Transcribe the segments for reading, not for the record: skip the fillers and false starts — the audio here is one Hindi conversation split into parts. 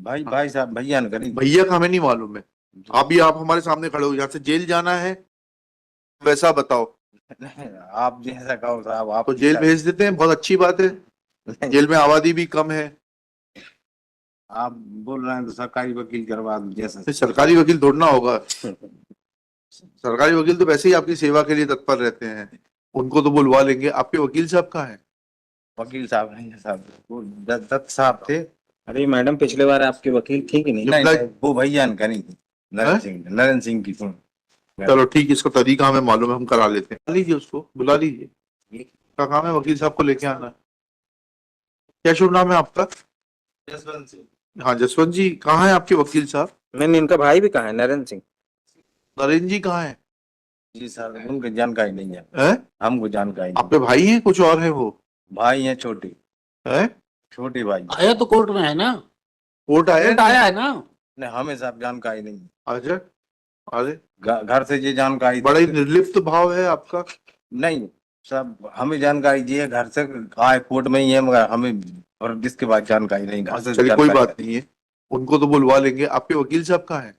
भाई भाई साहब भैया न करें। भैया का हमें नहीं मालूम है। आप हमारे सामने खड़े हो, यहाँ से जेल जाना है वैसा बताओ। आप जैसा कहो साहब आप तो जेल भेज देते हैं, बहुत अच्छी बात है। जेल में आबादी भी कम है। आप बोल रहे हैं तो सरकारी वकील करवा दो जैसा। तो सरकारी वकील थोड़ना होगा। सरकारी वकील तो वैसे ही आपकी सेवा के लिए तत्पर रहते हैं, उनको तो बुलवा लेंगे। आपके वकील साहब कहाँ हैं? वकील साहब नहीं साहब, वो दत्त साहब थे। अरे मैडम, पिछले बार आपके वकील थी कि नहीं? नहीं, वो भैया न करी थी, नरेंद्र सिंह की सुन। चलो ठीक, इसका तरीका हमें मालूम है, हम करा लेते हैं। बुला लीजिए उसको, बुला लीजिए। क्या काम है? वकील साहब को लेके आना है। क्या शुभ नाम है आपका? जसवंत सिंह। हाँ जसवंत जी, कहाँ है आपके वकील साहब? नहीं, इनका भाई भी कहाँ है, नरेंद्र सिंह? नरेंद्र जी कहाँ है? जी सर, उनको जानकारी नहीं है। हैं? हमको जानकारी नहीं। आपके भाई हैं कुछ और है वो? भाई हैं छोटे, है? छोटे भाई। आया तो कोर्ट में है ना, कोर्ट आया? कोर्ट आया है ना। नहीं, हमें साहब जानकारी नहीं है। अच्छा। अरे घर से ये जानकारी बड़ा ही निर्लिप्त भाव है आपका। नहीं सब हमें जानकारी दी है घर से, आए कोर्ट में ही है, मगर हमें और जिसके बाद जानकारी नहीं, घर से चलिए कोई जानकारी बात नहीं है, उनको तो बुलवा लेंगे। आपके वकील साहब कहाँ हैं?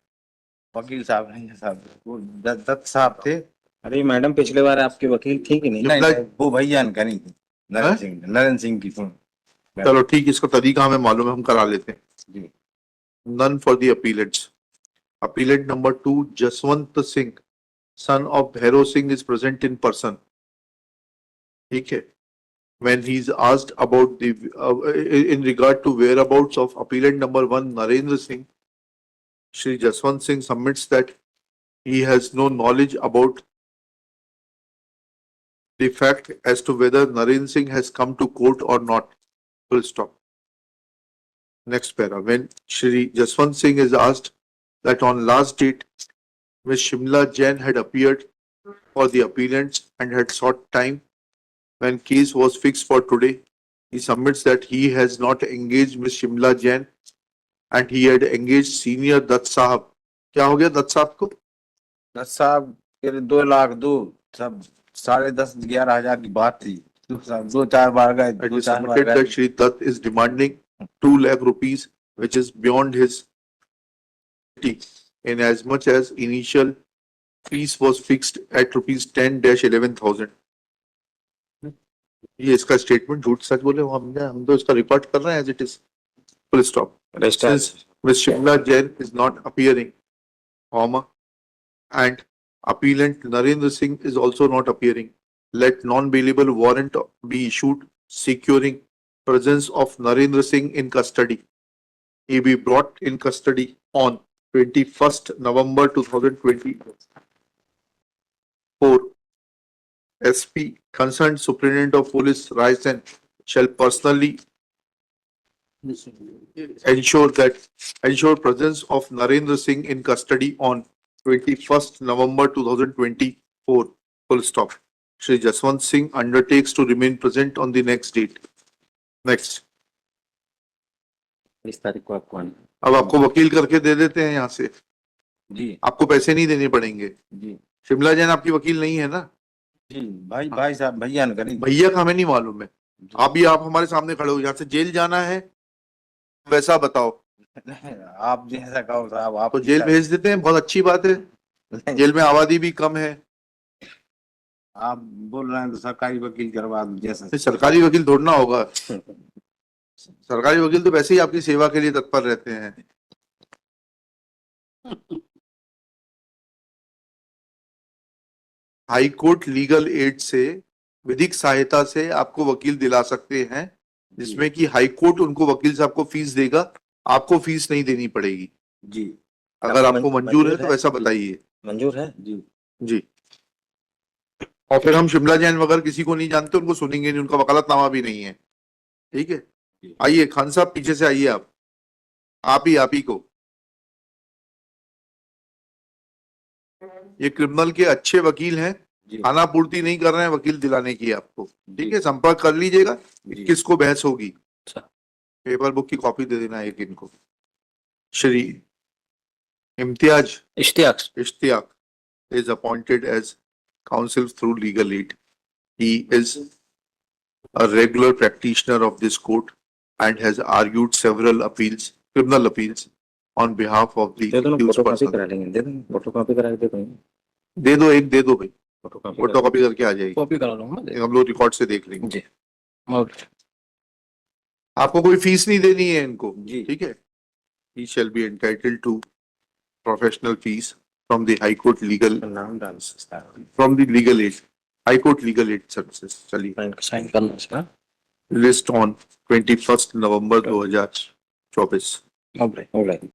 वकील साहब नहीं है साहब, वो दत्त साहब थे। अरे मैडम, पिछले बार आपके वकील थी कि नहीं? नहीं, वो भैया न करी थी, नरेंद्र सिंह की सुन। चलो ठीक, इसका तरीका हमें मालूम है, हम करा लेते हैं। जी। None for the appellants. Appellant number 2, Jaswant Singh, son of Bhairav Singh, is present in person. ठीक है। When he is asked about the in regard to whereabouts of appellant number 1, Narendra Singh, Shri Jaswant Singh submits that he has no knowledge about the fact as to whether Narendra Singh has come to court or not. Full stop. Next para. When Shri Jaswant Singh is asked that on last date, Ms. Shimla Jain had appeared for the appellants and had sought time when case was fixed for today, he submits that he has not engaged Ms. Shimla Jain and he had engaged senior Dutt Sahab. क्या हो गया दत्त साहब को? दत्त साहब के 2 लाख दो, सब 10,500-11,000 की बात थी। तो साहब 2-4 बार गए, It 2-4 is बार submitted गए। that Shri Dutt is demanding 2 lakh rupees, which is beyond his in as much as initial fees was fixed at rupees 10-11,000. ये इसका स्टेटमेंट झूठ सच बोले हम तो इसका रिकॉर्ड कर रहे हैं as it is. Full stop. Since Ms. Shimla Jain is not appearing, and appellant Narendra Singh is also not appearing, let non-bailable warrant be issued securing presence of Narendra Singh in custody. He be brought in custody on 21st November 2024. SP concerned Superintendent of Police Raisen shall personally ensure presence of Narendra Singh in custody on 21st November 2024. Full stop. Shri Jaswant Singh undertakes to remain present on the next date. Next. इस तारीख को आपको आना। अब आपको वकील करके दे देते हैं यहाँ से, जी आपको पैसे नहीं देने पड़ेंगे। जी शिमला जैन आपकी वकील नहीं है ना? जी, भाई साहब भैया न करें। भैया का हमें नहीं मालूम है। आप हमारे सामने खड़े हो, यहाँ से जेल जाना है वैसा बताओ। आप जैसा कहो साहब आप। तो जेल भेज देते हैं, बहुत अच्छी बात है। जेल में आबादी भी कम है। आप बोल रहे हैं तो सरकारी वकील करवा दो जैसा। तो सरकारी वकील थोड़ना होगा। सरकारी वकील तो वैसे ही आपकी सेवा के लिए तत्पर रहते हैं। हाई कोर्ट लीगल एड से, विधिक सहायता से आपको वकील दिला सकते हैं, जिसमें कि हाई कोर्ट उनको वकील साहब को फीस देगा, आपको फीस नहीं देनी पड़ेगी। जी। अगर आपको मंजूर है तो वैसा बताइए। मंजूर है जी जी। और फिर हम शिमला जैन वगैरह किसी को नहीं जानते, उनको सुनेंगे नहीं, उनका वकालतनामा भी नहीं है। ठीक है, आइए खान साहब पीछे से आइए। आप ही को ये क्रिमिनल के अच्छे वकील हैं, खाना पूर्ति नहीं कर रहे हैं वकील दिलाने की आपको। ठीक है, संपर्क कर लीजिएगा। किसको बहस होगी, पेपर बुक की कॉपी दे देना एक इनको। Shri Ishtiyaq is appointed as counsel through legal aid. He is a regular practitioner of this court and has argued several appeals criminal appeals on behalf of the दे दो ना, accused फोटो कॉपी person. करा लेंगे, दे दो फोटो कॉपी करा के दे दो, दे दो, एक दे दो भाई, फोटो कॉपी फोटो कॉपी करके आ जाएगी, कॉपी करा लूंगा हम लोग रिकॉर्ड से देख लेंगे। जी ओके आपको कोई फीस नहीं देनी है इनको, जी। ठीक है? He shall be entitled to professional fees from the High Court legal, नाम डाल सकता है, from the legal aid, High Court legal aid services. चलिए, साइन करना इसका list on 21st November 2024. Okay हो गया।